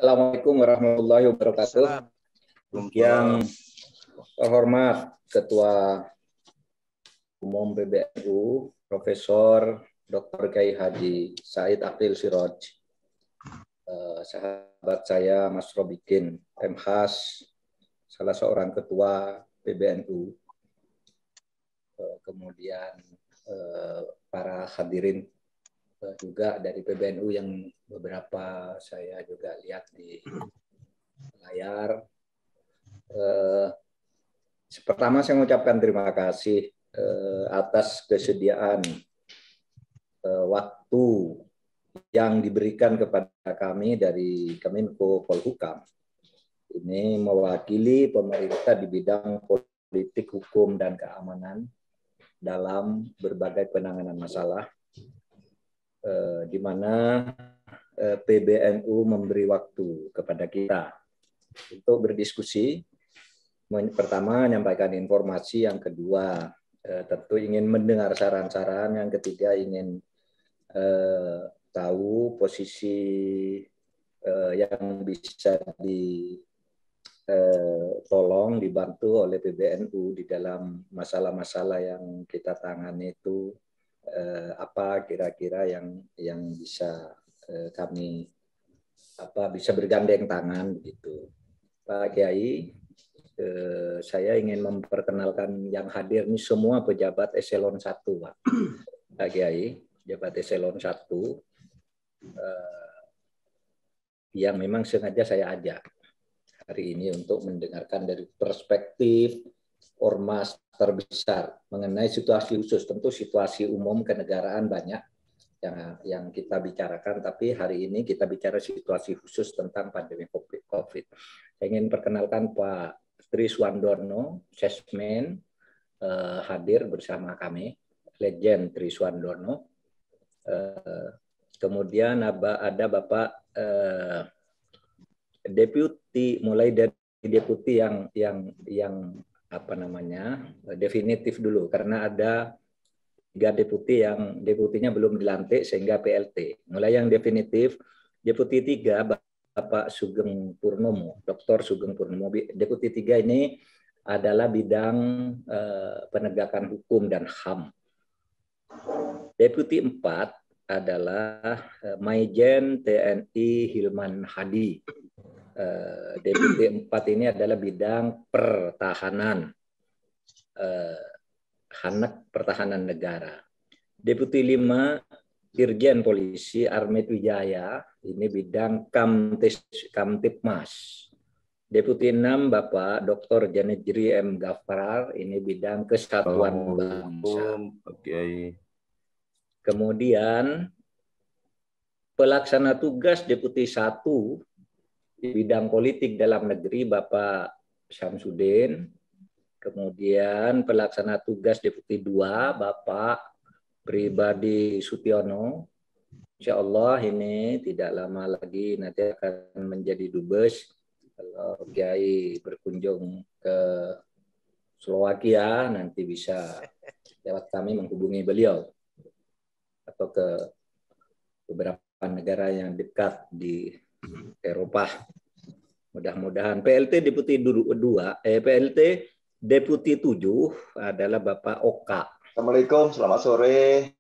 Assalamualaikum warahmatullahi wabarakatuh. Salam. Yang terhormat Ketua Umum PBNU, Profesor Dr. Kiai Haji Said Aqil Siraj, sahabat saya Mas Robikin, Pemhas, salah seorang ketua PBNU, kemudian para hadirin juga dari PBNU yang beberapa saya juga lihat di layar. Pertama saya mengucapkan terima kasih atas kesediaan waktu yang diberikan kepada kami dari Kemenko Polhukam. Ini mewakili pemerintah di bidang politik, hukum, dan keamanan dalam berbagai penanganan masalah, di mana PBNU memberi waktu kepada kita untuk berdiskusi. Pertama, menyampaikan informasi. Yang kedua, tentu ingin mendengar saran-saran. Yang ketiga, ingin tahu posisi yang bisa ditolong, dibantu oleh PBNU di dalam masalah-masalah yang kita tangani itu. Apa kira-kira yang bisa kami bisa bergandeng tangan begitu. Pak Kiai, saya ingin memperkenalkan yang hadir ini semua pejabat eselon 1, Pak. Pak Kiai, pejabat eselon 1 yang memang sengaja saya ajak hari ini untuk mendengarkan dari perspektif ormas terbesar mengenai situasi khusus. Tentu situasi umum kenegaraan banyak yang kita bicarakan, tapi hari ini kita bicara situasi khusus tentang pandemi COVID. Saya ingin perkenalkan Pak Triswandono, Sesmen, hadir bersama kami, Legend Triswandono. Kemudian ada Bapak Deputi, mulai dari Deputi yang definitif dulu, karena ada 3 deputi yang deputinya belum dilantik sehingga PLT. Mulai yang definitif, Deputi 3 Bapak Sugeng Purnomo, Dr. Sugeng Purnomo. Deputi 3 ini adalah bidang penegakan hukum dan HAM. Deputi 4 adalah Maijen TNI Hilman Hadi. Deputi 4 ini adalah bidang pertahanan, Hanak Pertahanan Negara. Deputi 5 Irjen Polisi Armet Wijaya, ini bidang Kamtipmas. Deputi 6 Bapak Dr. Janejri M. Gafar, ini bidang Kesatuan Bangsa. Okay. Kemudian pelaksana tugas Deputi 1 di bidang politik dalam negeri Bapak Syamsuddin. Kemudian pelaksana tugas Deputi 2 Bapak Pribadi Sutiono. Insya Allah ini tidak lama lagi nanti akan menjadi dubes. Kalau Kiai berkunjung ke Slovakia nanti bisa lewat kami menghubungi beliau, atau ke beberapa negara yang dekat di Eropa. Mudah-mudahan. PLT Deputi 2, PLT Deputi 7 adalah Bapak Oka. Assalamualaikum, selamat sore.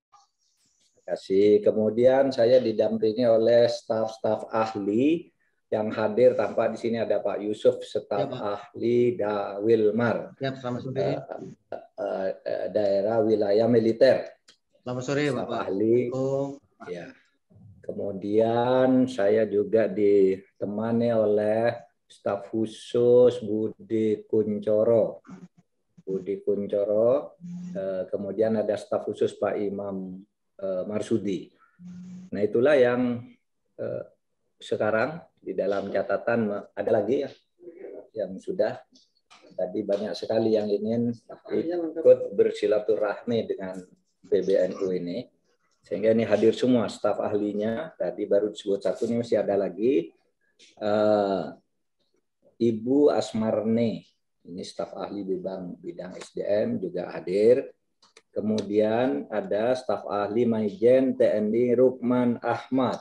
Terima kasih. Kemudian saya didampingi oleh staf-staf ahli yang hadir. Tampak di sini ada Pak Yusuf, staf ahli Wilmar. Ya, selamat sore. Daerah wilayah militer. Selamat sore, staf Bapak. Ahli. Ya. Kemudian saya juga ditemani oleh staf khusus Budi Kuncoro. Kemudian ada staf khusus Pak Imam Marsudi. Nah, itulah yang sekarang di dalam catatan. Ada lagi ya yang sudah. Tadi banyak sekali yang ingin ikut bersilaturahmi dengan PBNU ini. Sehingga ini hadir semua staf ahlinya. Tadi baru disebut satu, ini masih ada lagi. Ibu Asmarne, ini staf ahli bidang SDM juga hadir. Kemudian ada staf ahli Maijen TNI Rukman Ahmad.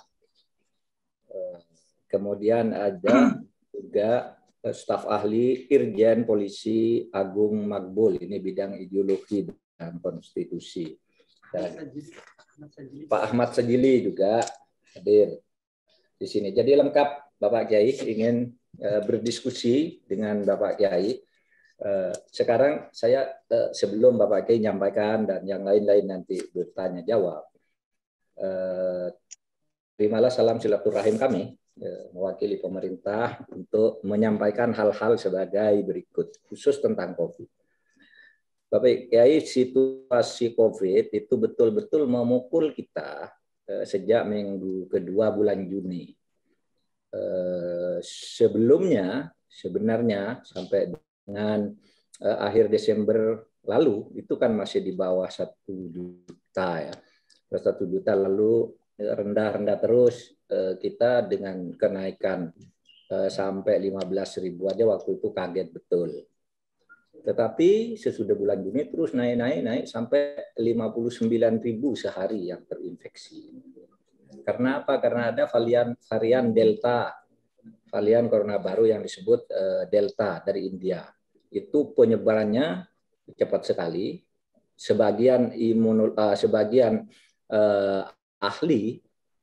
Kemudian ada juga staf ahli Irjen Polisi Agung Makbul, ini bidang ideologi dan konstitusi. Dan Pak Ahmad Sajili juga hadir di sini. Jadi lengkap Bapak Kiai, ingin berdiskusi dengan Bapak Kiai. Sekarang saya sebelum Bapak Kiai menyampaikan dan yang lain-lain nanti bertanya jawab, terimalah salam silaturahim kami mewakili pemerintah untuk menyampaikan hal-hal sebagai berikut, khusus tentang COVID. Bapak Kiai, situasi COVID itu betul-betul memukul kita sejak minggu kedua bulan Juni. Sebelumnya sebenarnya sampai dengan akhir Desember lalu itu kan masih di bawah 1 juta ya. 1 juta, lalu rendah-rendah terus kita dengan kenaikan sampai 15.000 aja waktu itu kaget betul. Tetapi sesudah bulan Juni terus naik sampai 59.000 sehari yang terinfeksi. Karena apa? Karena ada varian Delta, varian corona baru yang disebut Delta dari India. Itu penyebarannya cepat sekali. Sebagian ahli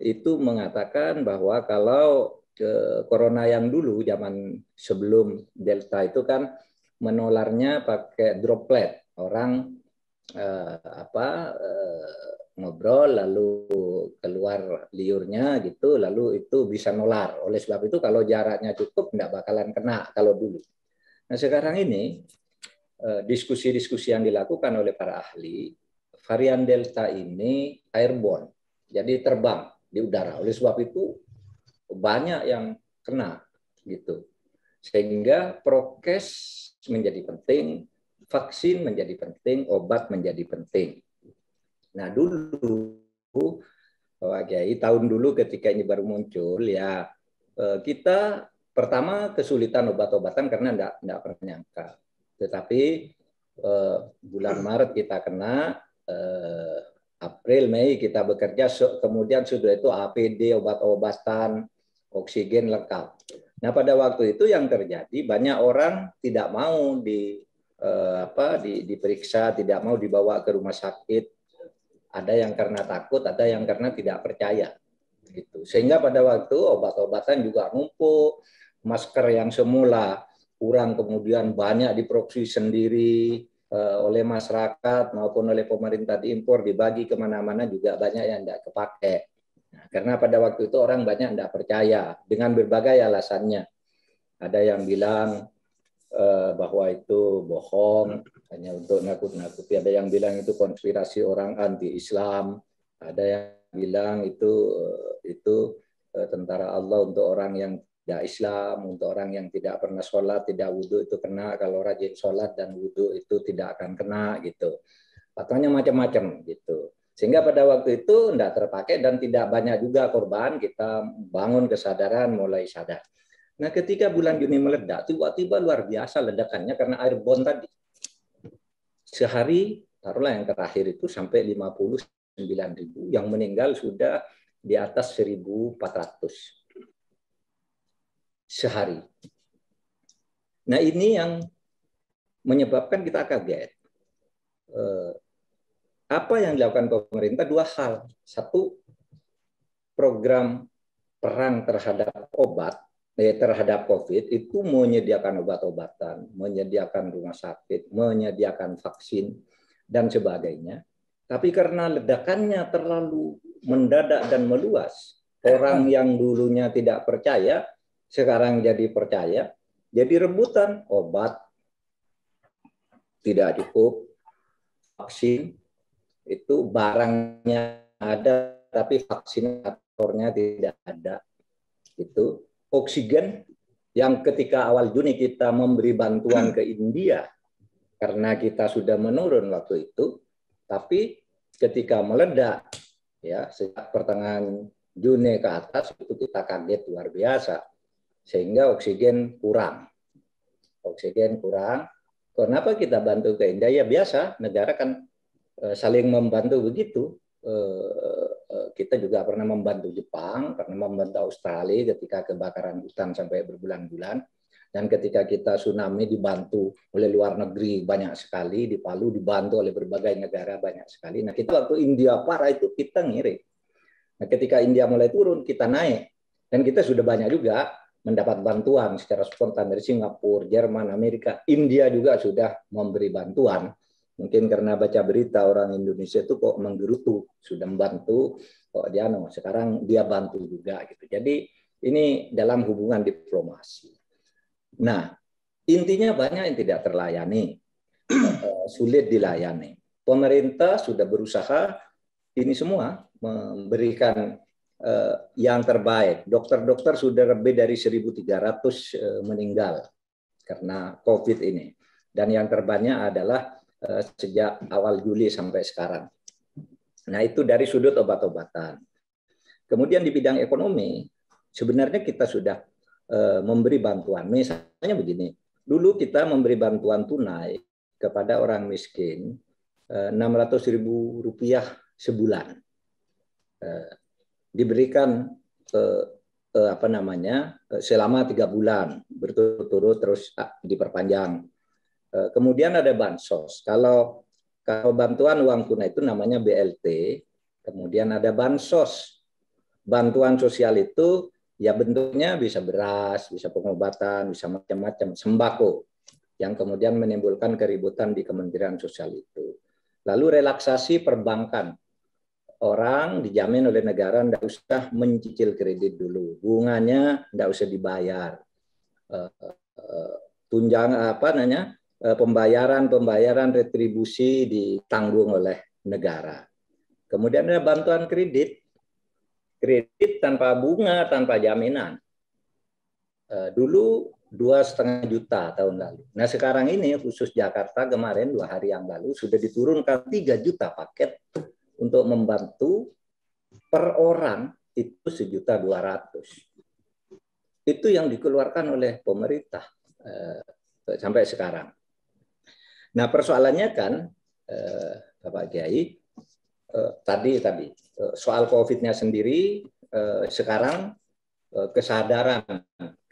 itu mengatakan bahwa kalau corona yang dulu zaman sebelum Delta itu kan menularnya pakai droplet, orang ngobrol lalu keluar liurnya gitu, lalu itu bisa nular. Oleh sebab itu kalau jaraknya cukup nggak bakalan kena kalau dulu. Nah sekarang ini diskusi-diskusi yang dilakukan oleh para ahli, varian Delta ini airborne, jadi terbang di udara. Oleh sebab itu banyak yang kena gitu. Sehingga prokes menjadi penting, vaksin menjadi penting, obat menjadi penting. Nah dulu Pak Kiai, tahun dulu ketika ini baru muncul ya, kita pertama kesulitan obat-obatan karena enggak pernah nyangka. Tetapi bulan Maret kita kena, April, Mei kita bekerja, kemudian sudah itu APD, obat-obatan, oksigen lengkap. Nah pada waktu itu yang terjadi banyak orang tidak mau diperiksa, tidak mau dibawa ke rumah sakit. Ada yang karena takut, ada yang karena tidak percaya. Gitu. Sehingga pada waktu obat-obatan juga numpuk, masker yang semula kurang kemudian banyak diproduksi sendiri oleh masyarakat maupun oleh pemerintah, diimpor, dibagi kemana-mana juga banyak yang tidak kepakai. Nah, karena pada waktu itu orang banyak tidak percaya dengan berbagai alasannya. Ada yang bilang bahwa itu bohong, hanya untuk nakut-nakuti. Ada yang bilang itu konspirasi orang anti-Islam. Ada yang bilang itu tentara Allah untuk orang yang tidak Islam, untuk orang yang tidak pernah sholat, tidak wudhu itu kena, kalau rajin sholat dan wudhu itu tidak akan kena gitu. Katanya macam-macam gitu. Sehingga pada waktu itu tidak terpakai dan tidak banyak juga korban, kita bangun kesadaran, mulai sadar. Nah ketika bulan Juni meledak, tiba-tiba luar biasa ledakannya karena airborne tadi. Sehari, taruhlah yang terakhir itu sampai 59.000, yang meninggal sudah di atas 1.400 sehari. Nah ini yang menyebabkan kita kaget. Apa yang dilakukan pemerintah? Dua hal. Satu, program perang terhadap terhadap COVID itu menyediakan obat-obatan, menyediakan rumah sakit, menyediakan vaksin, dan sebagainya. Tapi karena ledakannya terlalu mendadak dan meluas, orang yang dulunya tidak percaya, sekarang jadi percaya, jadi rebutan obat tidak cukup, vaksin itu barangnya ada, tapi vaksinatornya tidak ada. Itu oksigen yang ketika awal Juni kita memberi bantuan ke India karena kita sudah menurun waktu itu, tapi ketika meledak ya sejak pertengahan Juni ke atas itu kita kaget luar biasa sehingga oksigen kurang. Kenapa kita bantu ke India? Ya biasa, negara kan saling membantu begitu. kita juga pernah membantu Jepang, pernah membantu Australia ketika kebakaran hutan sampai berbulan-bulan. Dan ketika kita tsunami dibantu oleh luar negeri banyak sekali, di Palu dibantu oleh berbagai negara banyak sekali. Nah, kita waktu India parah itu kita ngirim. Nah, ketika India mulai turun, kita naik. Dan kita sudah banyak juga mendapat bantuan secara spontan dari Singapura, Jerman, Amerika. India juga sudah memberi bantuan. Mungkin karena baca berita orang Indonesia itu kok menggerutu, sudah membantu, kok dia sekarang dia bantu juga gitu. Jadi ini dalam hubungan diplomasi. Nah, intinya banyak yang tidak terlayani, sulit dilayani. Pemerintah sudah berusaha ini semua memberikan yang terbaik. Dokter-dokter sudah lebih dari 1.300 meninggal karena COVID ini. Dan yang terbanyak adalah sejak awal Juli sampai sekarang. Nah, itu dari sudut obat-obatan. Kemudian di bidang ekonomi, sebenarnya kita sudah memberi bantuan. Misalnya begini, dulu kita memberi bantuan tunai kepada orang miskin Rp600.000 sebulan. Diberikan selama 3 bulan berturut-turut terus diperpanjang. Kemudian ada bansos. Kalau bantuan uang tunai itu namanya BLT. Kemudian ada bansos. Bantuan sosial itu ya bentuknya bisa beras, bisa pengobatan, bisa macam-macam, sembako yang kemudian menimbulkan keributan di Kementerian Sosial itu. Lalu relaksasi perbankan. Orang dijamin oleh negara tidak usah mencicil kredit dulu. Bunganya tidak usah dibayar. Pembayaran retribusi ditanggung oleh negara. Kemudian ada bantuan kredit tanpa bunga, tanpa jaminan. Dulu 2,5 juta tahun lalu. Nah, sekarang ini khusus Jakarta kemarin 2 hari yang lalu sudah diturunkan 3 juta paket untuk membantu per orang itu 1.200.000. Itu yang dikeluarkan oleh pemerintah sampai sekarang. Nah, persoalannya kan, Bapak Kiai, tadi soal COVID-nya sendiri, sekarang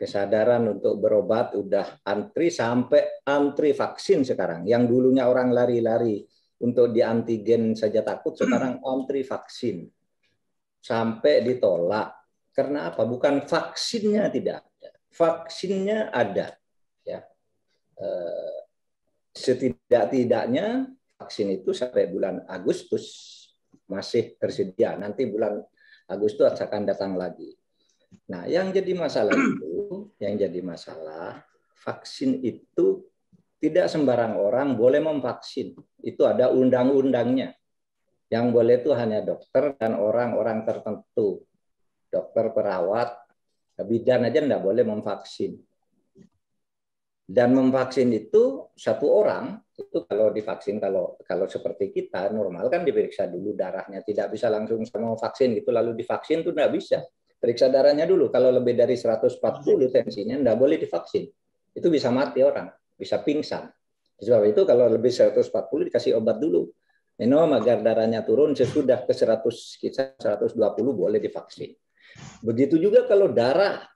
kesadaran untuk berobat udah antri sampai antri vaksin sekarang. Yang dulunya orang lari-lari untuk di antigen saja takut, sekarang antri vaksin sampai ditolak. Karena apa? Bukan vaksinnya tidak ada, vaksinnya ada. Ya. Setidak-tidaknya vaksin itu sampai bulan Agustus masih tersedia. Nanti bulan Agustus akan datang lagi. Nah, yang jadi masalah vaksin itu tidak sembarang orang boleh memvaksin. Itu ada undang-undangnya. Yang boleh itu hanya dokter dan orang-orang tertentu. Dokter, perawat, bidan aja tidak boleh memvaksin. Dan memvaksin itu satu orang itu kalau divaksin kalau seperti kita normal kan diperiksa dulu darahnya, tidak bisa langsung sama vaksin gitu lalu divaksin itu tidak bisa. Periksa darahnya dulu, kalau lebih dari 140 tensinya tidak boleh divaksin. Itu bisa mati orang, bisa pingsan. Sebab itu kalau lebih 140 dikasih obat dulu. Minum agar darahnya turun, sesudah ke 100 kisah 120 boleh divaksin. Begitu juga kalau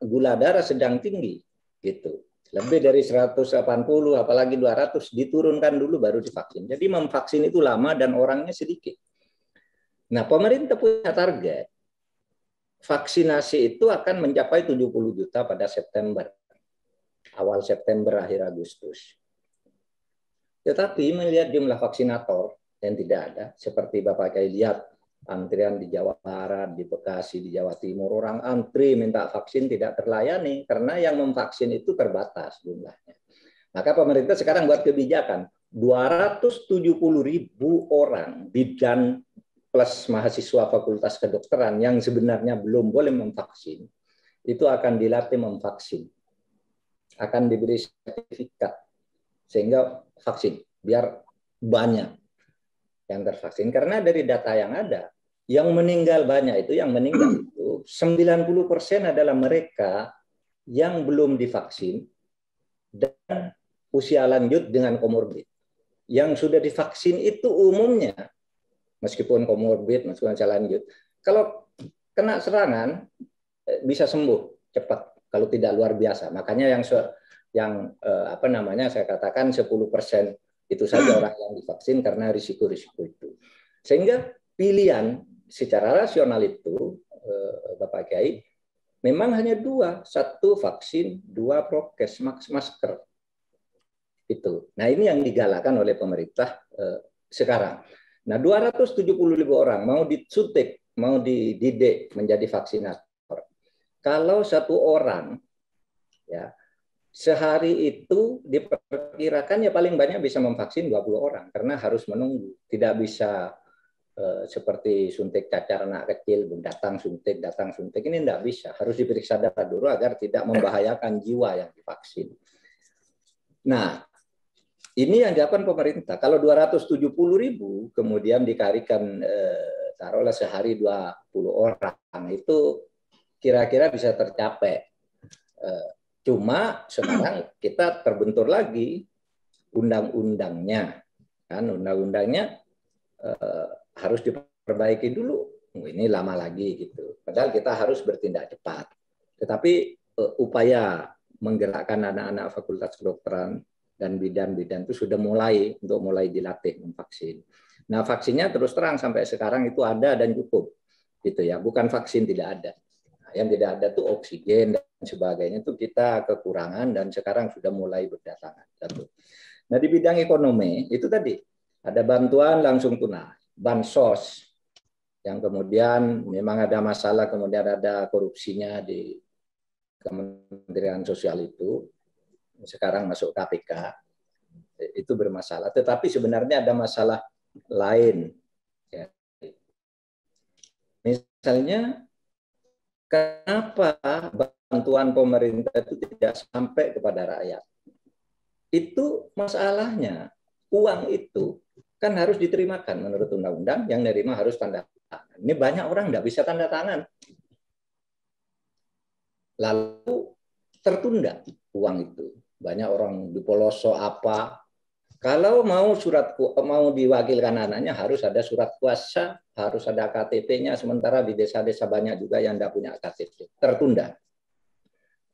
gula darah sedang tinggi gitu. Lebih dari 180, apalagi 200, diturunkan dulu baru divaksin. Jadi memvaksin itu lama dan orangnya sedikit. Nah, pemerintah punya target. Vaksinasi itu akan mencapai 70 juta pada September. Awal September, akhir Agustus. Tetapi melihat jumlah vaksinator yang tidak ada, seperti Bapak Kiai lihat, antrian di Jawa Barat, di Bekasi, di Jawa Timur, orang antri minta vaksin tidak terlayani karena yang memvaksin itu terbatas jumlahnya. Maka pemerintah sekarang buat kebijakan 270.000 orang bidan plus mahasiswa Fakultas Kedokteran yang sebenarnya belum boleh memvaksin itu akan dilatih memvaksin, akan diberi sertifikat sehingga vaksin biar banyak yang tervaksin. Karena dari data yang ada, yang meninggal banyak itu, 90% adalah mereka yang belum divaksin dan usia lanjut dengan komorbid. Yang sudah divaksin itu umumnya meskipun komorbid, meskipun usia lanjut. Kalau kena serangan bisa sembuh cepat kalau tidak luar biasa. Makanya yang saya katakan 10% itu saja orang yang divaksin karena risiko-risiko itu. Sehingga pilihan secara rasional itu, Bapak Kiai, memang hanya dua, satu vaksin, dua prokes, masker. Itu. Nah ini yang digalakkan oleh pemerintah sekarang. Nah 270.000 orang mau disuntik, mau dididik menjadi vaksinator. Kalau satu orang, ya sehari itu diperkirakan ya paling banyak bisa memvaksin 20 orang karena harus menunggu, tidak bisa seperti suntik cacar anak kecil, datang suntik, ini tidak bisa. Harus diperiksa data dulu agar tidak membahayakan jiwa yang divaksin. Nah, ini yang dilakukan pemerintah. Kalau 270.000 kemudian dikalikan taruhlah sehari 20 orang, itu kira-kira bisa tercapai. Cuma sekarang kita terbentur lagi undang-undangnya. Kan undang-undangnya harus diperbaiki dulu. Ini lama lagi gitu. Padahal kita harus bertindak cepat. Tetapi upaya menggerakkan anak-anak fakultas kedokteran dan bidan-bidan itu sudah mulai dilatih memvaksin. Nah, vaksinnya terus terang sampai sekarang itu ada dan cukup. Gitu ya, bukan vaksin tidak ada. Nah, yang tidak ada tuh oksigen dan sebagainya itu kita kekurangan dan sekarang sudah mulai berdatangan. Nah, di bidang ekonomi itu tadi ada bantuan langsung tunai, bansos yang kemudian memang ada masalah, kemudian ada korupsinya di Kementerian Sosial itu. Sekarang masuk KPK, itu bermasalah. Tetapi sebenarnya ada masalah lain. Ya. Misalnya, kenapa bantuan pemerintah itu tidak sampai kepada rakyat? Itu masalahnya. Uang itu kan harus diterimakan menurut undang-undang, yang nerima harus tanda tangan. Ini banyak orang tidak bisa tanda tangan. Lalu tertunda uang itu. Banyak orang di pelosok apa. Kalau mau diwakilkan anaknya harus ada surat kuasa, harus ada KTP-nya. Sementara di desa-desa banyak juga yang tidak punya KTP. Tertunda.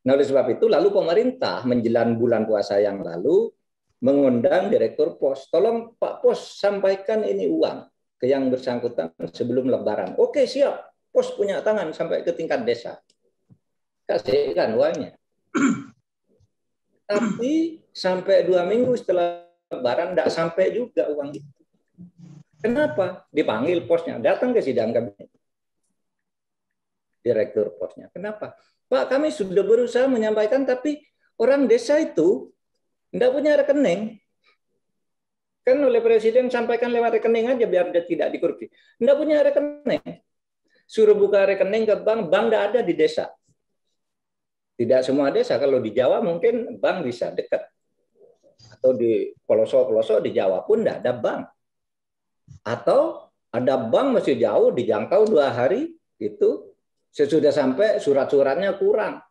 Nah, oleh sebab itu lalu pemerintah menjelang bulan puasa yang lalu mengundang Direktur Pos. Tolong Pak Pos sampaikan ini uang ke yang bersangkutan sebelum Lebaran. Oke, siap. Pos punya tangan sampai ke tingkat desa. Kasihkan uangnya. Tapi sampai 2 minggu setelah Lebaran tidak sampai juga uang itu. Kenapa? Dipanggil posnya, datang ke sidang kabinet. Direktur posnya. Kenapa? Pak, kami sudah berusaha menyampaikan, tapi orang desa itu tidak punya rekening. Kan oleh Presiden sampaikan lewat rekening aja biar dia tidak dikorupsi. Tidak punya rekening. Suruh buka rekening ke bank tidak ada di desa. Tidak semua desa, kalau di Jawa mungkin bank bisa dekat. Atau di pelosok-pelosok di Jawa pun tidak ada bank. Atau ada bank masih jauh, dijangkau 2 hari, itu sesudah sampai surat-suratnya kurang.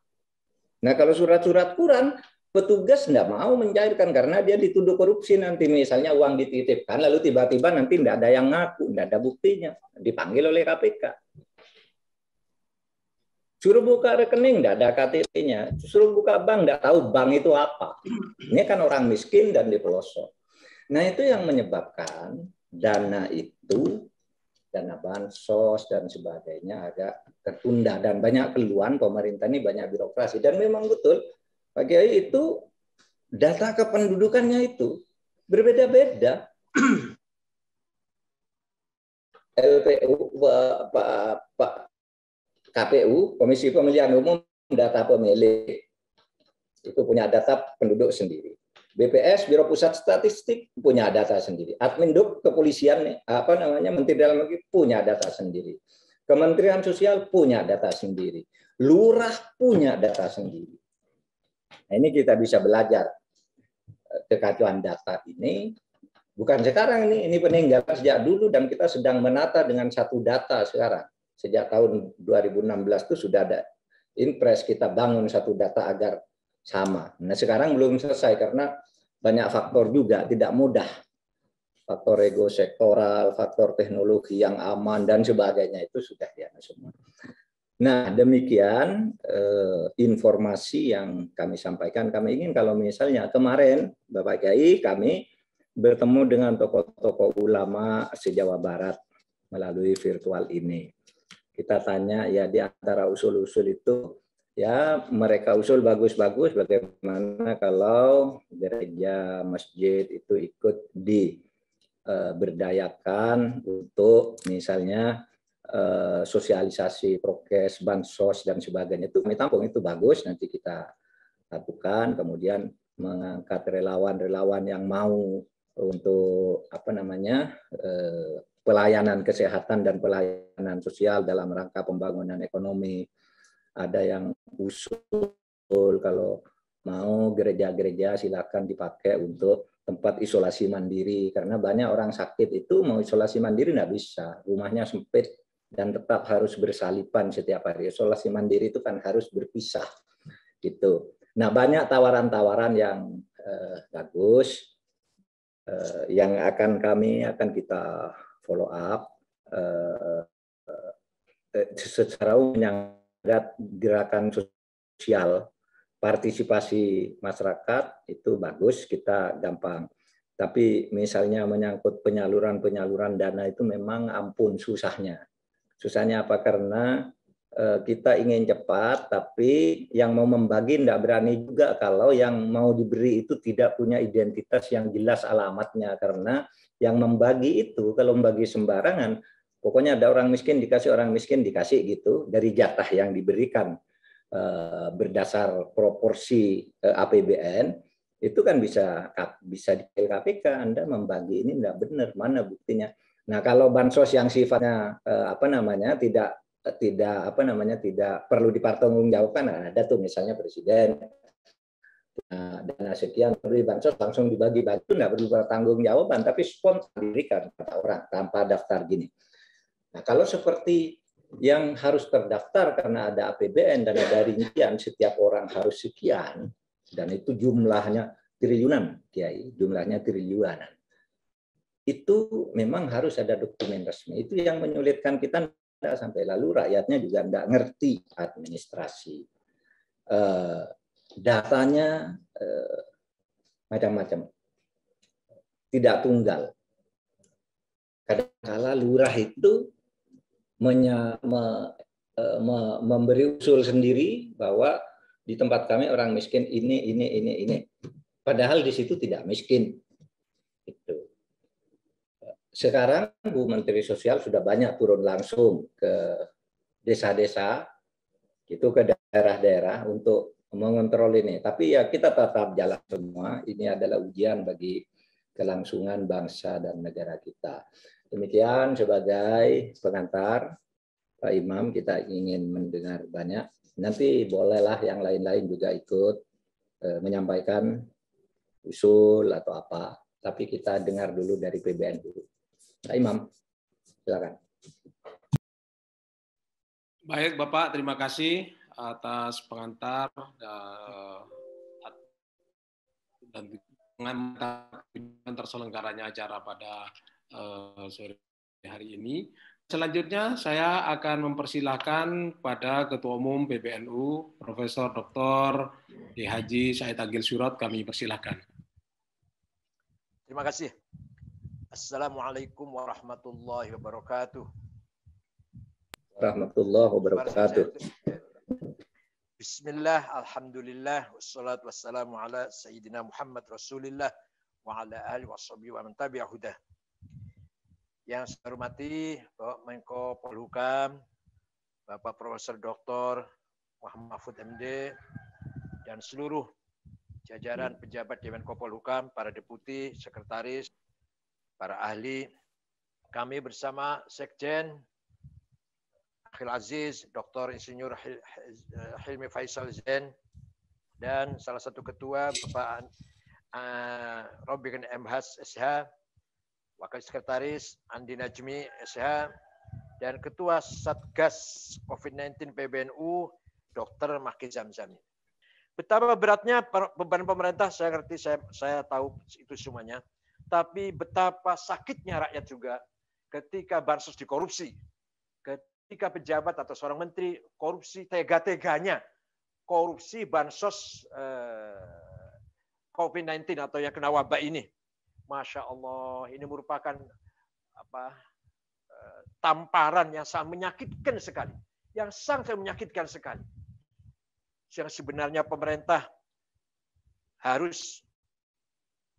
Nah kalau surat-surat kurang, petugas tidak mau mencairkan karena dia dituduh korupsi nanti. Misalnya uang dititipkan, lalu tiba-tiba nanti tidak ada yang ngaku, tidak ada buktinya. Dipanggil oleh KPK. Suruh buka rekening, tidak ada KTP-nya. Suruh buka bank, tidak tahu bank itu apa. Ini kan orang miskin dan di pelosok. Nah itu yang menyebabkan dana itu, dana bansos dan sebagainya agak tertunda. Dan banyak keluhan pemerintah ini banyak birokrasi. Dan memang betul, Pak Kiai, itu data kependudukannya itu berbeda-beda. LPU, Pak KPU, Komisi Pemilihan Umum, data pemilih. Itu punya data penduduk sendiri. BPS, Biro Pusat Statistik, punya data sendiri. Adminduk Kepolisian, Menteri Dalam Negeri, punya data sendiri. Kementerian Sosial punya data sendiri. Lurah punya data sendiri. Nah, ini kita bisa belajar kekacauan data ini. Bukan sekarang ini peninggalan sejak dulu dan kita sedang menata dengan satu data sekarang. Sejak tahun 2016 itu sudah ada Inpres, kita bangun satu data agar sama. Nah sekarang belum selesai karena banyak faktor juga, tidak mudah. faktor ego sektoral, faktor teknologi yang aman dan sebagainya itu sudah semua. Nah, demikian informasi yang kami sampaikan. Kami ingin kalau misalnya kemarin Bapak Kiai kami bertemu dengan tokoh-tokoh ulama se-Jawa Barat melalui virtual ini. Kita tanya ya di antara usul-usul itu ya mereka usul bagus-bagus bagaimana kalau gereja masjid itu ikut diberdayakan untuk misalnya sosialisasi prokes, bansos dan sebagainya itu kami tampung itu bagus nanti kita lakukan kemudian mengangkat relawan-relawan yang mau untuk pelayanan kesehatan dan pelayanan sosial dalam rangka pembangunan ekonomi. Ada yang usul kalau mau gereja-gereja silakan dipakai untuk tempat isolasi mandiri karena banyak orang sakit itu mau isolasi mandiri nggak bisa, rumahnya sempit dan tetap harus bersalipan setiap hari. Isolasi mandiri itu kan harus berpisah gitu. Nah, banyak tawaran-tawaran yang bagus yang akan kita follow up secara menyanggat gerakan sosial, partisipasi masyarakat itu bagus, kita gampang. Tapi misalnya menyangkut penyaluran dana itu memang ampun susahnya. Susahnya apa? Karena kita ingin cepat, tapi yang mau membagi tidak berani juga kalau yang mau diberi itu tidak punya identitas yang jelas alamatnya. Karena yang membagi itu, kalau membagi sembarangan, pokoknya ada orang miskin dikasih gitu, dari jatah yang diberikan berdasar proporsi APBN, itu kan bisa di KPK, Anda membagi ini tidak benar, mana buktinya. Nah, kalau bansos yang sifatnya tidak perlu dipertanggungjawabkan, ada tuh misalnya presiden dana sekian beri bansos langsung dibagi-bagi, itu tidak perlu pertanggungjawaban, tapi spontan diberikan kata orang tanpa daftar gini. Nah, kalau seperti yang harus terdaftar karena ada APBN dan ada rincian setiap orang harus sekian, dan itu jumlahnya triliunan, Kiai, jumlahnya triliunan. Itu memang harus ada dokumen resmi. Itu yang menyulitkan kita sampai lalu rakyatnya juga tidak ngerti administrasi. Datanya macam-macam. Tidak tunggal. Kadang-kala lurah itu memberi usul sendiri bahwa di tempat kami orang miskin ini. Padahal di situ tidak miskin. Itu. Sekarang Bu Menteri Sosial sudah banyak turun langsung ke desa-desa, itu ke daerah-daerah untuk mengontrol ini. Tapi ya kita tetap jalan semua. Ini adalah ujian bagi kelangsungan bangsa dan negara kita. Demikian sebagai pengantar, Pak Imam, kita ingin mendengar banyak. Nanti bolehlah yang lain-lain juga ikut menyampaikan usul atau apa. Tapi kita dengar dulu dari PBN dulu. Pak Imam, silakan. Baik, Bapak, terima kasih atas pengantar dan terselenggaranya acara pada sore hari ini. Selanjutnya saya akan mempersilahkan pada Ketua Umum PBNU, Profesor Dr. Haji Said Agil Sirot, kami persilahkan. Terima kasih. Assalamualaikum warahmatullahi wabarakatuh. Warahmatullahi wabarakatuh. Bismillah, alhamdulillah, wassalatu wassalamu ala Sayyidina Muhammad Rasulillah wa ala alihi washabihi wa man tabi'a hudah. Yang saya hormati Bapak Menko Polhukam, Bapak Profesor Dr. Muhammad Mahfud MD, dan seluruh jajaran pejabat di Menko Polhukam, para deputi, sekretaris, para ahli. Kami bersama Sekjen Akhil Aziz, Dr. Insinyur Hilmi Faisal Zain, dan salah satu ketua Bapak Robikin MHas SH, Wakil Sekretaris Andi Najmi SH, dan Ketua Satgas COVID-19 PBNU Dr. Maki Zamzami. Betapa beratnya beban pemerintah, saya ngerti, saya tahu itu semuanya. Tapi betapa sakitnya rakyat juga ketika bansos dikorupsi. Ketika pejabat atau seorang menteri korupsi tega-teganya, korupsi bansos COVID-19 atau yang kena wabah ini. Masya Allah, ini merupakan tamparan yang sangat menyakitkan sekali. Yang sangat menyakitkan sekali. Yang sebenarnya pemerintah harus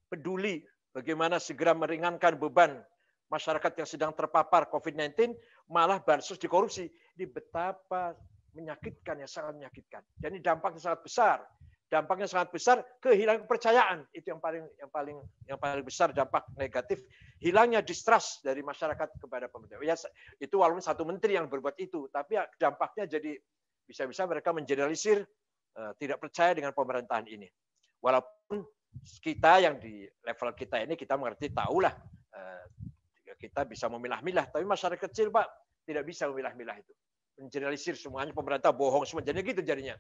peduli bagaimana segera meringankan beban masyarakat yang sedang terpapar COVID-19, malah bansos dikorupsi. Ini betapa menyakitkan, yang sangat menyakitkan. Jadi dampaknya sangat besar. Dampaknya sangat besar, kehilangan kepercayaan. Itu yang paling besar dampak negatif. Hilangnya distrust dari masyarakat kepada pemerintah. Ya, itu walaupun satu menteri yang berbuat itu, tapi dampaknya jadi bisa-bisa mereka mengeneralisir tidak percaya dengan pemerintahan ini. Walaupun kita yang di level kita ini kita mengerti, tahulah kita bisa memilah-milah, tapi masyarakat kecil Pak tidak bisa memilah-milah itu. Mengeneralisir semuanya pemerintah bohong semua, jadi gitu jadinya.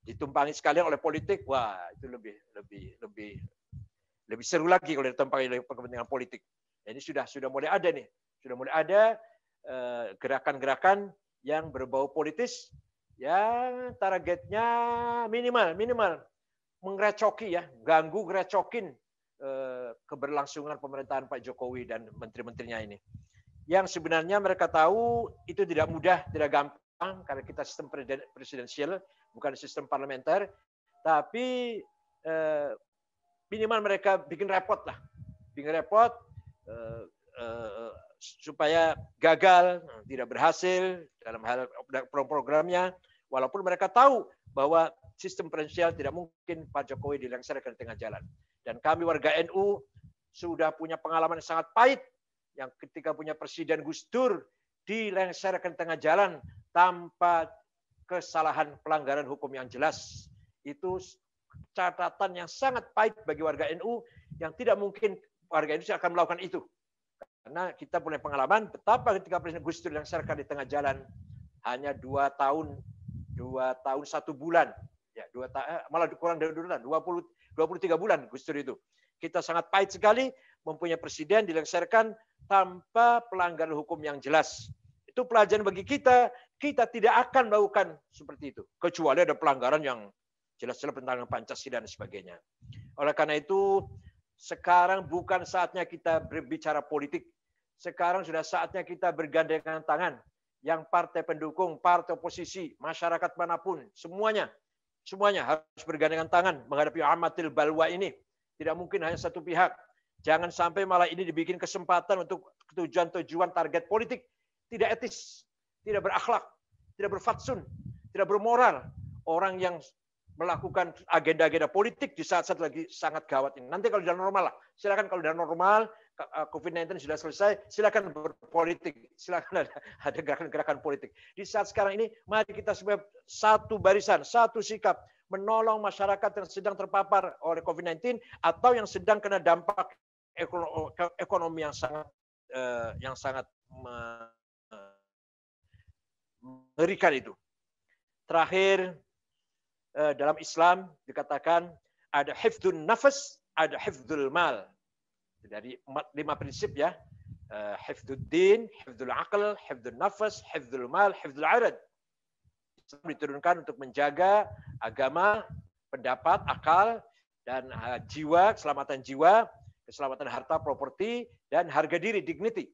Ditumpangi sekalian oleh politik, wah itu lebih seru lagi kalau ditumpangi oleh kepentingan politik. Ini sudah mulai ada nih, sudah mulai ada gerakan-gerakan yang berbau politis, yang targetnya minimal mengrecoki ya, ganggu ngerecokin keberlangsungan pemerintahan Pak Jokowi dan menteri-menterinya ini. Yang sebenarnya mereka tahu itu tidak mudah, tidak gampang karena kita sistem presidensial, bukan sistem parlementer, tapi minimal mereka bikin repot lah, supaya gagal, tidak berhasil dalam hal programnya, walaupun mereka tahu bahwa sistem presidensial tidak mungkin Pak Jokowi dilengsarkan di tengah jalan. Dan kami warga NU sudah punya pengalaman yang sangat pahit, yang ketika punya Presiden Gus Dur dilengsarkan di tengah jalan tanpa kesalahan pelanggaran hukum yang jelas. Itu catatan yang sangat pahit bagi warga NU, yang tidak mungkin warga NU akan melakukan itu. Karena kita punya pengalaman betapa ketika Presiden Gus Dur dilengsarkan di tengah jalan hanya 2 tahun 1 bulan, ya malah kurang dari 2 bulan, 23 bulan Gus Dur itu. Kita sangat pahit sekali mempunyai presiden dilengsarkan tanpa pelanggaran hukum yang jelas. Itu pelajaran bagi kita. Kita tidak akan melakukan seperti itu kecuali ada pelanggaran yang jelas-jelas tentang Pancasila dan sebagainya. Oleh karena itu, sekarang bukan saatnya kita berbicara politik. Sekarang sudah saatnya kita bergandengan tangan. Yang partai pendukung, partai oposisi, masyarakat manapun, semuanya harus bergandengan tangan menghadapi amatil balwa ini. Tidak mungkin hanya satu pihak. Jangan sampai malah ini dibikin kesempatan untuk tujuan-tujuan target politik. Tidak etis, tidak berakhlak, tidak berfatsun, tidak bermoral. Orang yang melakukan agenda-agenda politik di saat-saat lagi sangat gawat ini. Nanti kalau sudah normal lah, silakan kalau sudah normal, COVID-19 sudah selesai, silakan berpolitik, silakan ada gerakan-gerakan politik. Di saat sekarang ini, mari kita semua satu barisan, satu sikap, menolong masyarakat yang sedang terpapar oleh COVID-19 atau yang sedang kena dampak ekonomi yang sangat mengerikan itu. Terakhir, dalam Islam dikatakan ada hifdzun nafas, ada hifdzul mal. Dari 5 prinsip ya, hifdzuddin, hifdzul aql, hifdzul nafas, hifdzul mal, hifdzul arad. Islam diturunkan untuk menjaga agama, pendapat, akal, dan jiwa, keselamatan harta, properti, dan harga diri, dignity.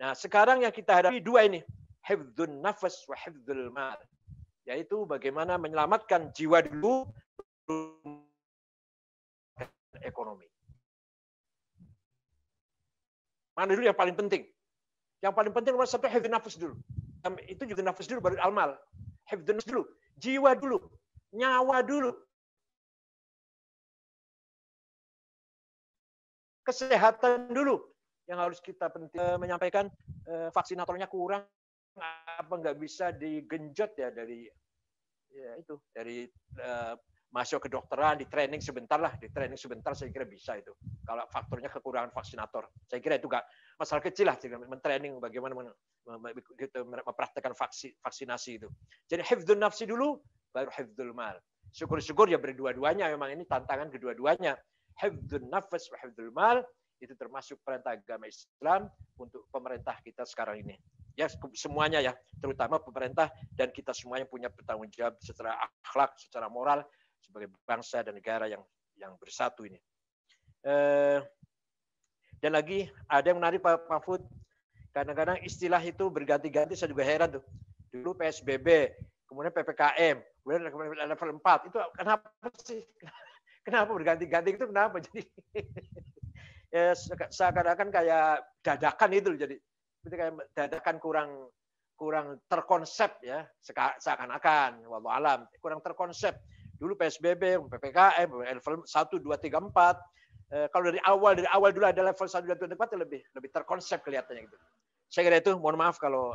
Nah, sekarang yang kita hadapi 2 ini, hifdzun nafas wa hifdzul mal. Yaitu bagaimana menyelamatkan jiwa dulu, ekonomi. Mana dulu yang paling penting? Yang paling penting nomor 1 hifdzun nafas dulu. Itu juga nafas dulu baru almal. Hifdzun nafas dulu, jiwa dulu, nyawa dulu. Kesehatan dulu yang harus kita menyampaikan. Vaksinatornya kurang, apa nggak bisa digenjot ya dari masuk ke kedokteran, di training sebentar saya kira bisa itu. Kalau faktornya kekurangan vaksinator, saya kira itu nggak masalah kecil lah, men-training bagaimana mempraktekkan vaksinasi itu. Jadi hifdzun nafsi dulu, baru hifdzul mal. Syukur-syukur ya berdua-duanya, memang ini tantangan kedua-duanya. Hifdzun nafas wa hifdzul mal, itu termasuk perintah agama Islam untuk pemerintah kita sekarang ini. Ya, semuanya ya, terutama pemerintah dan kita semuanya punya bertanggung jawab secara akhlak, secara moral sebagai bangsa dan negara yang bersatu ini. Dan lagi ada yang menarik Pak Mahfud, kadang-kadang istilah itu berganti-ganti, saya juga heran tuh. Dulu PSBB, kemudian PPKM, kemudian level 4, itu kenapa sih? Kenapa berganti-ganti itu kenapa? Jadi ya, seakan-akan kayak dadakan itu jadi kayak dadakan kurang terkonsep ya, seakan-akan wallahu alam kurang terkonsep. Dulu PSBB, PPKM, level 1 2 3 4. Kalau dari awal dulu ada level 1 2 3 4 lebih terkonsep kelihatannya gitu. Saya kira itu, mohon maaf kalau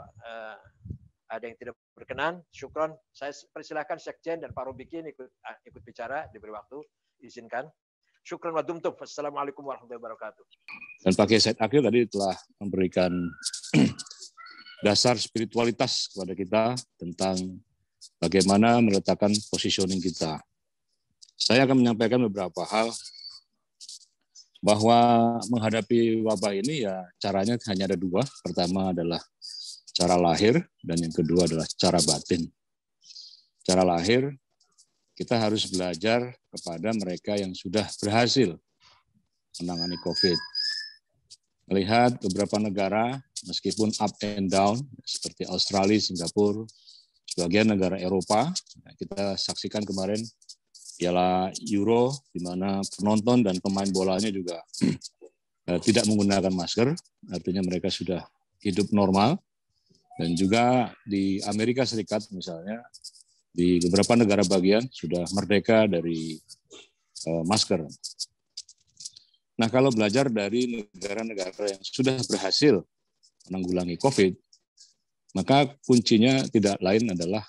ada yang tidak berkenan. Syukron. Saya persilahkan Sekjen dan Pak Robikin ikut bicara, diberi waktu, izinkan. Syukron wa dumtum. Wassalamualaikum warahmatullahi wabarakatuh. Dan Pak Kiai Said Akil tadi telah memberikan dasar spiritualitas kepada kita tentang bagaimana meletakkan positioning kita. Saya akan menyampaikan beberapa hal bahwa menghadapi wabah ini ya caranya hanya ada dua. Pertama adalah cara lahir dan yang kedua adalah cara batin. Cara lahir, kita harus belajar kepada mereka yang sudah berhasil menangani COVID. Melihat beberapa negara, meskipun up and down, seperti Australia, Singapura, sebagian negara Eropa, kita saksikan kemarin Piala Euro, di mana penonton dan pemain bolanya juga tidak menggunakan masker, artinya mereka sudah hidup normal. Dan juga di Amerika Serikat misalnya, di beberapa negara bagian sudah merdeka dari masker. Nah, kalau belajar dari negara-negara yang sudah berhasil menanggulangi COVID, maka kuncinya tidak lain adalah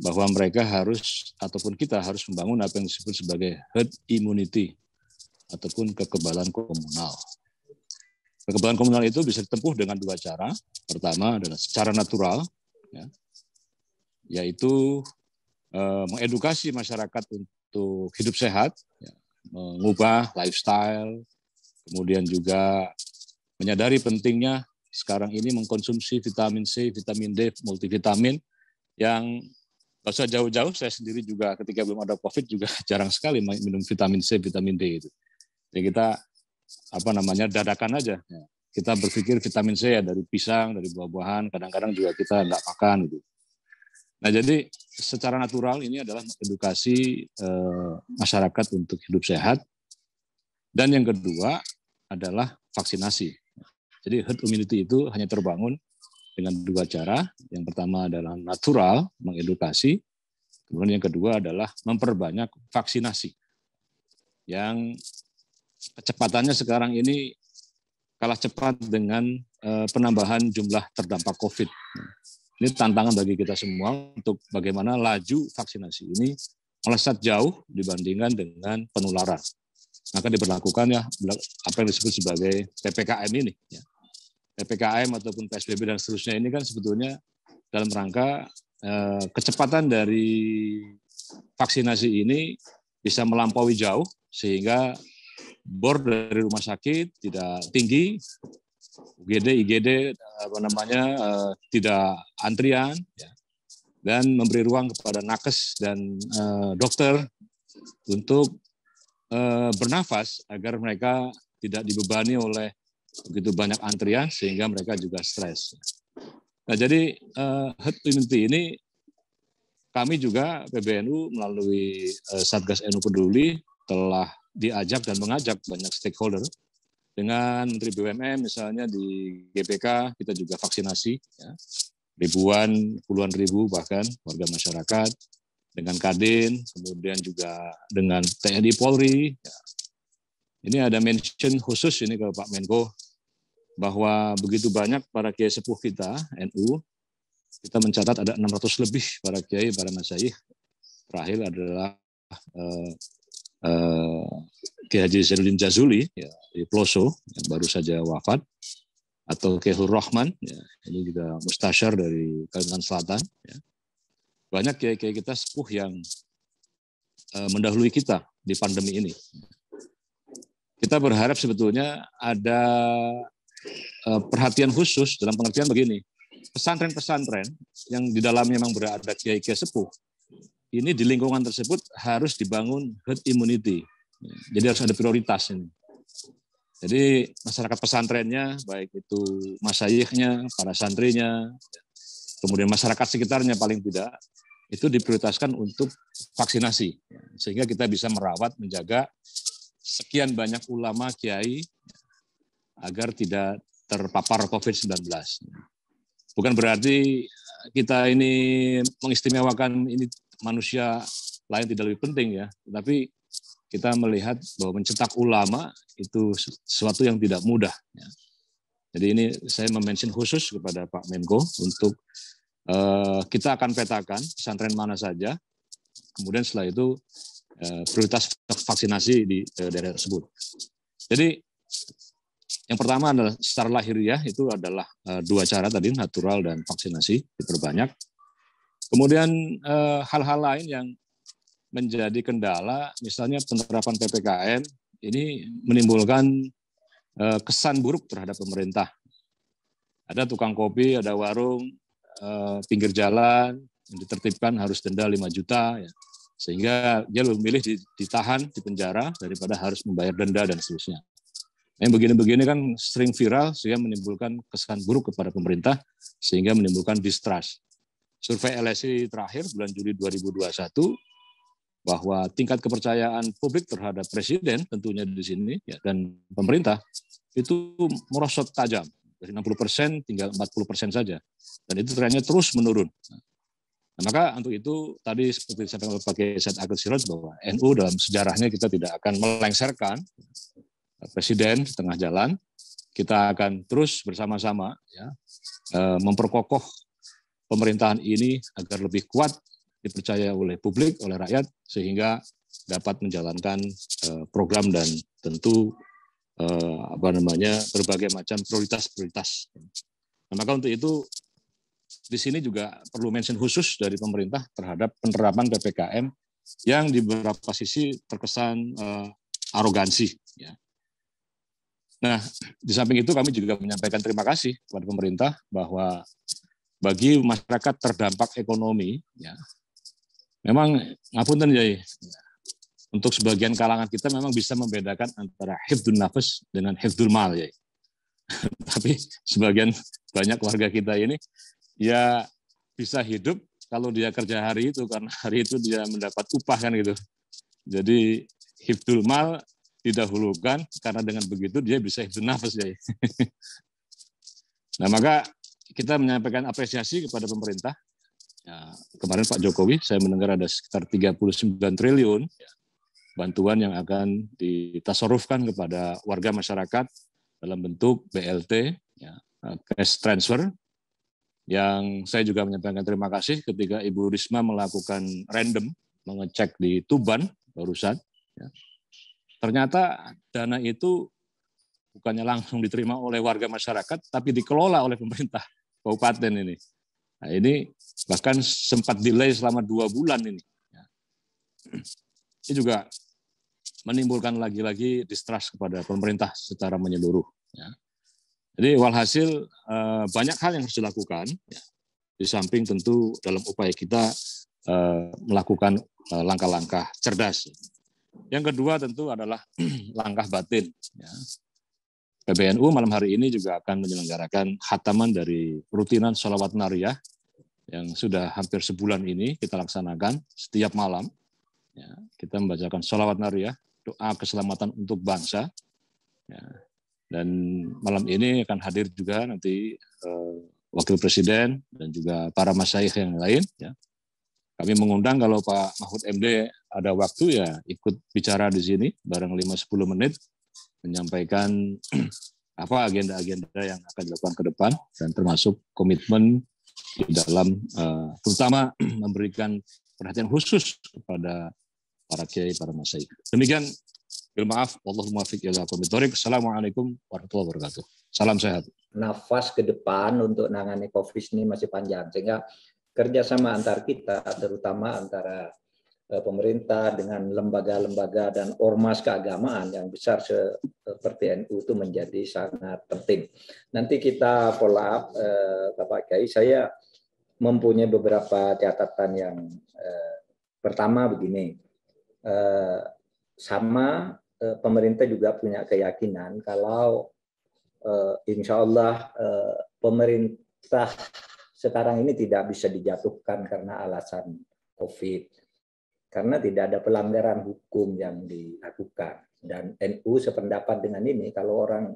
bahwa mereka harus, ataupun kita harus membangun apa yang disebut sebagai herd immunity, ataupun kekebalan komunal. Kekebalan komunal itu bisa ditempuh dengan dua cara. Pertama adalah secara natural, ya, yaitu mengedukasi masyarakat untuk hidup sehat, ya, mengubah lifestyle, kemudian juga menyadari pentingnya sekarang ini mengkonsumsi vitamin C, vitamin D, multivitamin yang nggak usah jauh-jauh. Saya sendiri juga ketika belum ada COVID juga jarang sekali minum vitamin C, vitamin D itu. Jadi kita dadakan aja. Ya. Kita berpikir vitamin C ya dari pisang, dari buah-buahan, kadang-kadang juga kita nggak makan gitu. Nah, jadi secara natural ini adalah edukasi masyarakat untuk hidup sehat. Dan yang kedua adalah vaksinasi. Jadi herd immunity itu hanya terbangun dengan dua cara. Yang pertama adalah natural, mengedukasi. Kemudian yang kedua adalah memperbanyak vaksinasi. Yang kecepatannya sekarang ini kalah cepat dengan penambahan jumlah terdampak COVID. Ini tantangan bagi kita semua untuk bagaimana laju vaksinasi ini melesat jauh dibandingkan dengan penularan. Maka diberlakukan ya apa yang disebut sebagai PPKM ini. Ya. PPKM ataupun PSBB dan seterusnya ini kan sebetulnya dalam rangka kecepatan dari vaksinasi ini bisa melampaui jauh sehingga bor dari rumah sakit tidak tinggi, UGD, IGD tidak antrian, ya, dan memberi ruang kepada nakes dan dokter untuk bernafas agar mereka tidak dibebani oleh begitu banyak antrian sehingga mereka juga stres. Nah, jadi herd immunity ini kami juga PBNU melalui Satgas NU Peduli telah diajak dan mengajak banyak stakeholder. Dengan Menteri BUMN misalnya di GPK kita juga vaksinasi, ya, ribuan, puluhan ribu bahkan warga masyarakat, dengan Kadin, kemudian juga dengan TNI Polri. Ya. Ini ada mention khusus ini ke Pak Menko, bahwa begitu banyak para kiai sepuh kita, NU, kita mencatat ada 600 lebih para kiai, para masyayikh. Terakhir adalah Kiai Haji Zainuddin Jazuli ya, di Peloso yang baru saja wafat, atau Kiai Rahman, ya, ini juga mustasyar dari Kalimantan Selatan. Ya. Banyak kiai-kiai kita sepuh yang mendahului kita di pandemi ini. kita berharap sebetulnya ada perhatian khusus dalam pengertian begini. Pesantren-pesantren yang di dalamnya memang berada kiai-kiai sepuh, ini di lingkungan tersebut harus dibangun herd immunity. Jadi harus ada prioritas ini. Jadi masyarakat pesantrennya, baik itu masyayikhnya, para santrinya, kemudian masyarakat sekitarnya paling tidak, itu diprioritaskan untuk vaksinasi. Sehingga kita bisa merawat, menjaga sekian banyak ulama, kiai, agar tidak terpapar COVID-19. Bukan berarti kita ini mengistimewakan ini manusia lain tidak lebih penting ya, tapi kita melihat bahwa mencetak ulama itu sesuatu yang tidak mudah. Jadi ini saya mention khusus kepada Pak Menko untuk kita akan petakan pesantren mana saja, kemudian setelah itu prioritas vaksinasi di daerah tersebut. Jadi yang pertama adalah secara lahiriah itu adalah dua cara tadi, natural dan vaksinasi diperbanyak. Kemudian hal-hal lain yang menjadi kendala, misalnya penerapan PPKM, ini menimbulkan kesan buruk terhadap pemerintah. Ada tukang kopi, ada warung, pinggir jalan, yang ditertibkan harus denda 5 juta, ya. Sehingga dia lebih memilih ditahan, di penjara, daripada harus membayar denda dan seterusnya. Yang begini-begini kan sering viral, sehingga menimbulkan kesan buruk kepada pemerintah, sehingga menimbulkan distrust. Survei LSI terakhir bulan Juli 2021, bahwa tingkat kepercayaan publik terhadap presiden tentunya di sini ya, dan pemerintah itu merosot tajam dari 60% tinggal 40% saja, dan itu trennya terus menurun. Nah, maka untuk itu tadi seperti disampaikan oleh Pak Said Agil Siraj bahwa NU dalam sejarahnya kita tidak akan melengsarkan presiden di tengah jalan, kita akan terus bersama-sama ya, memperkokoh pemerintahan ini agar lebih kuat dipercaya oleh publik, oleh rakyat, sehingga dapat menjalankan program dan tentu berbagai macam prioritas-prioritas. Nah, maka untuk itu di sini juga perlu mention khusus dari pemerintah terhadap penerapan PPKM yang di beberapa sisi terkesan arogansi. Ya. Nah, di samping itu kami juga menyampaikan terima kasih kepada pemerintah bahwa bagi masyarakat terdampak ekonomi, ya, memang ngapunten ya, untuk sebagian kalangan kita memang bisa membedakan antara hifdzun nafas dengan hifdzul mal ya. Tapi sebagian banyak warga kita ini ya bisa hidup kalau dia kerja hari itu, karena hari itu dia mendapat upah kan gitu. Jadi hifdzul mal didahulukan, karena dengan begitu dia bisa hifdzun nafas ya. Nah, maka kita menyampaikan apresiasi kepada pemerintah. Ya, kemarin Pak Jokowi, saya mendengar ada sekitar 39 triliun ya, bantuan yang akan ditasarufkan kepada warga masyarakat dalam bentuk BLT, ya, cash transfer, yang saya juga menyampaikan terima kasih ketika Ibu Risma melakukan random, mengecek di Tuban barusan. Ya. Ternyata dana itu bukannya langsung diterima oleh warga masyarakat, tapi dikelola oleh pemerintah kabupaten ini. Nah, ini bahkan sempat delay selama 2 bulan ini. Ini juga menimbulkan lagi-lagi distrust kepada pemerintah secara menyeluruh. Jadi walhasil banyak hal yang harus dilakukan, di samping tentu dalam upaya kita melakukan langkah-langkah cerdas. Yang kedua tentu adalah langkah batin. PBNU malam hari ini juga akan menyelenggarakan khataman dari rutinan sholawat nariyah yang sudah hampir sebulan ini kita laksanakan setiap malam. Ya, kita membacakan sholawat nariyah, doa keselamatan untuk bangsa. Ya, dan malam ini akan hadir juga nanti Wakil Presiden dan juga para masyayikh yang lain. Ya. Kami mengundang kalau Pak Mahfud MD ada waktu ya ikut bicara di sini bareng 5-10 menit. Menyampaikan apa agenda-agenda yang akan dilakukan ke depan dan termasuk komitmen di dalam terutama memberikan perhatian khusus kepada para kiai, para masyayikh. Demikian, bil maaf, wallahul muwaffiq ila aqwamit thoriq. Assalamualaikum warahmatullahi wabarakatuh. Salam sehat. Nafas ke depan untuk menangani COVID ini masih panjang, sehingga kerjasama antar kita, terutama antara pemerintah, dengan lembaga-lembaga dan ormas keagamaan yang besar seperti NU itu menjadi sangat penting. Nanti kita follow up, Bapak Kiai. Saya mempunyai beberapa catatan yang pertama begini, pemerintah juga punya keyakinan kalau insya Allah pemerintah sekarang ini tidak bisa dijatuhkan karena alasan COVID. Karena tidak ada pelanggaran hukum yang dilakukan. Dan NU sependapat dengan ini, kalau orang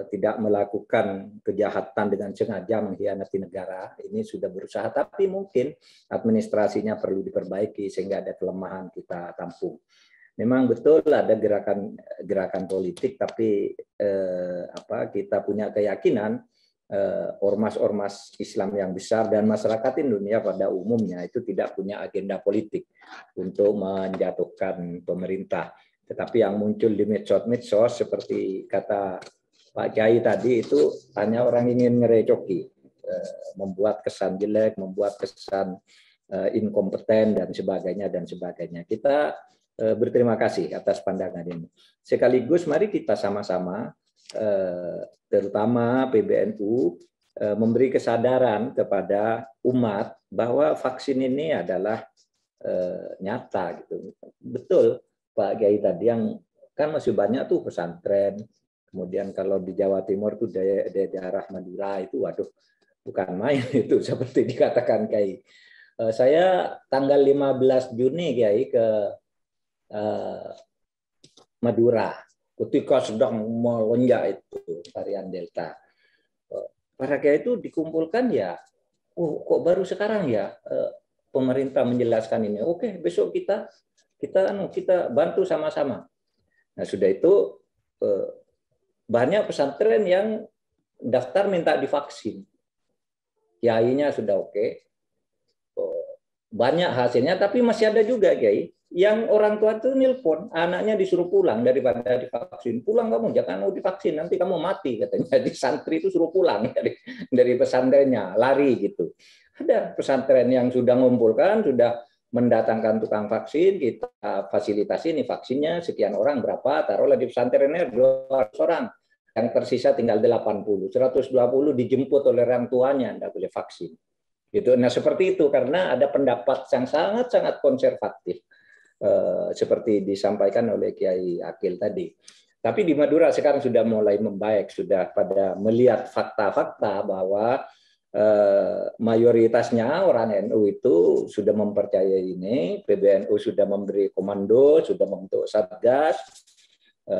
tidak melakukan kejahatan dengan sengaja mengkhianati negara, ini sudah berusaha, tapi mungkin administrasinya perlu diperbaiki sehingga ada kelemahan kita tampung. Memang betul ada gerakan politik, tapi kita punya keyakinan ormas-ormas Islam yang besar dan masyarakat Indonesia pada umumnya itu tidak punya agenda politik untuk menjatuhkan pemerintah. Tetapi yang muncul di medsos seperti kata Pak Kiai tadi itu hanya orang ingin ngerecoki, membuat kesan jelek, membuat kesan inkompeten dan sebagainya. Kita berterima kasih atas pandangan ini. Sekaligus mari kita sama-sama terutama PBNU memberi kesadaran kepada umat bahwa vaksin ini adalah nyata gitu. Betul Pak Kiai tadi, yang kan masih banyak tuh pesantren. Kemudian kalau di Jawa Timur tuh daerah Madura itu waduh bukan main itu seperti dikatakan Kiai. Saya tanggal 15 Juni Kiai ke Madura. Ketika sedang melonjak itu varian Delta, para kiai itu dikumpulkan ya, kok baru sekarang ya pemerintah menjelaskan ini. Oke, besok kita bantu sama-sama. Nah sudah itu banyak pesantren yang daftar minta divaksin. Kiainya sudah oke, banyak hasilnya, tapi masih ada juga kiai yang orang tua itu nelpon, anaknya disuruh pulang daripada divaksin. Pulang kamu, jangan mau divaksin, nanti kamu mati katanya. Di santri itu suruh pulang dari pesantrennya, lari gitu. Ada pesantren yang sudah mengumpulkan, sudah mendatangkan tukang vaksin, kita fasilitasi ini vaksinnya sekian orang berapa, taruhlah di pesantrennya 200 orang. Yang tersisa tinggal 80, 120 dijemput oleh orang tuanya, tidak boleh vaksin. Gitu. Nah seperti itu, karena ada pendapat yang sangat-sangat konservatif. Seperti disampaikan oleh Kiai Akil tadi. Tapi di Madura sekarang sudah mulai membaik, sudah pada melihat fakta-fakta bahwa mayoritasnya orang NU itu sudah mempercayai ini, PBNU sudah memberi komando, sudah membentuk satgas,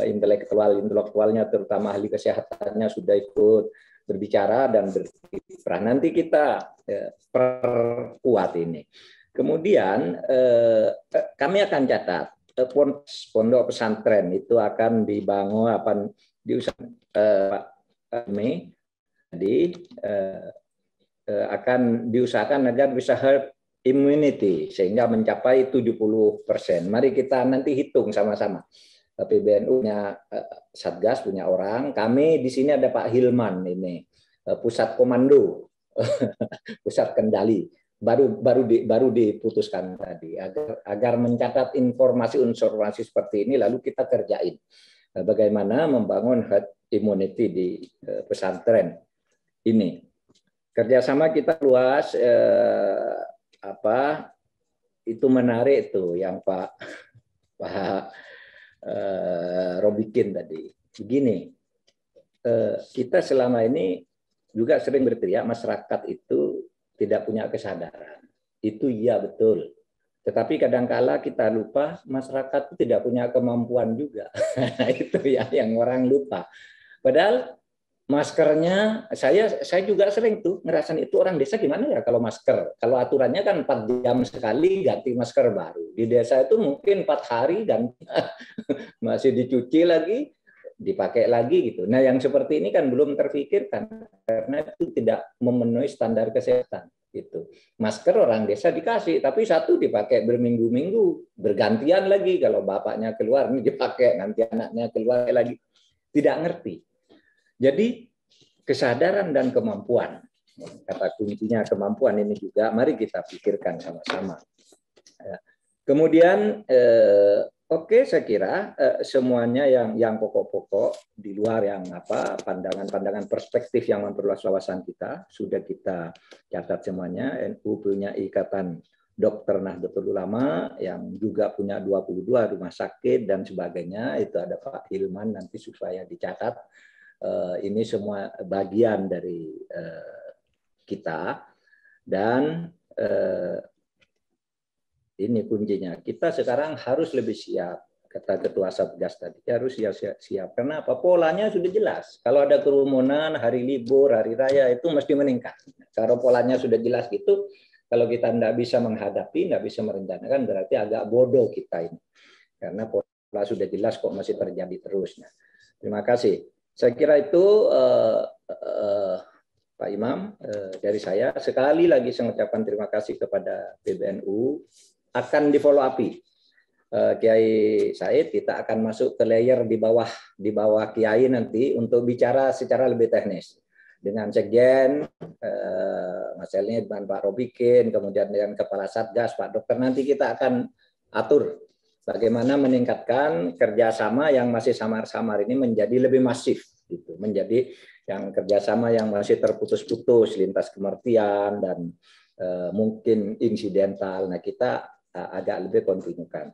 intelektualnya terutama ahli kesehatannya sudah ikut berbicara dan berkiprah. Nanti kita perkuat ini. Kemudian kami akan catat pondok pesantren itu akan dibangun akan diusahakan agar bisa herd immunity sehingga mencapai 70%. Mari kita nanti hitung sama-sama. PBNU-nya Satgas punya orang, kami di sini ada Pak Hilman ini pusat komando, pusat kendali. Baru diputuskan tadi agar mencatat informasi seperti ini lalu kita kerjain bagaimana membangun herd immunity di pesantren ini. Kerjasama kita luas, itu menarik tuh yang Pak Robikin tadi. Begini, kita selama ini juga sering berteriak masyarakat itu tidak punya kesadaran. Itu iya betul. Tetapi kadangkala kita lupa masyarakat itu tidak punya kemampuan juga. Itu ya yang orang lupa. Padahal maskernya saya juga sering tuh ngerasain itu orang desa gimana ya kalau masker. Kalau aturannya kan 4 jam sekali ganti masker baru. Di desa itu mungkin 4 hari ganti masih dicuci lagi, dipakai lagi gitu. Nah, yang seperti ini kan belum terpikirkan karena itu tidak memenuhi standar kesehatan gitu. Masker orang desa dikasih, tapi satu dipakai berminggu-minggu, bergantian lagi kalau bapaknya keluar ini dipakai, nanti anaknya keluar lagi. Tidak ngerti. Jadi kesadaran dan kemampuan, kata kuncinya kemampuan ini juga mari kita pikirkan sama-sama. Kemudian oke, saya kira semuanya yang pokok-pokok di luar yang pandangan-pandangan perspektif yang memperluas wawasan kita sudah kita catat semuanya. NU punya ikatan dokter Nahdlatul Ulama yang juga punya 22 rumah sakit dan sebagainya. Itu ada Pak Hilman nanti supaya dicatat. Ini semua bagian dari kita dan ini kuncinya. Kita sekarang harus lebih siap. Kata Ketua Satgas tadi, harus siap. Karena apa? Polanya sudah jelas. Kalau ada kerumunan, hari libur, hari raya, itu mesti meningkat. Kalau polanya sudah jelas gitu, kalau kita tidak bisa menghadapi, tidak bisa merencanakan, berarti agak bodoh kita ini. Karena pola sudah jelas kok masih terjadi terus. Nah, terima kasih. Saya kira itu Pak Imam dari saya. Sekali lagi saya mengucapkan terima kasih kepada PBNU. Akan di follow up Kiai Said, kita akan masuk ke layer di bawah Kiai nanti untuk bicara secara lebih teknis dengan Sekjen, Mas Elni dengan Pak Robikin, kemudian dengan Kepala Satgas, Pak Dokter. Nanti kita akan atur bagaimana meningkatkan kerjasama yang masih samar-samar ini menjadi lebih masif, gitu. Menjadi yang kerjasama yang masih terputus-putus, lintas kementerian dan mungkin insidental. Nah, kita agak lebih kontinukan.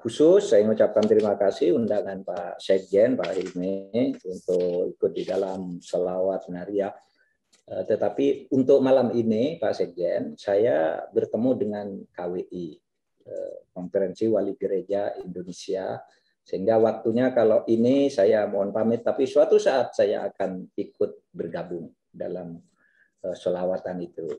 Khusus saya mengucapkan terima kasih undangan Pak Sekjen, Pak Hilmi untuk ikut di dalam selawat Naria. Tetapi untuk malam ini Pak Sekjen, saya bertemu dengan KWI, Konferensi Wali Gereja Indonesia, sehingga waktunya kalau ini saya mohon pamit, tapi suatu saat saya akan ikut bergabung dalam selawatan itu.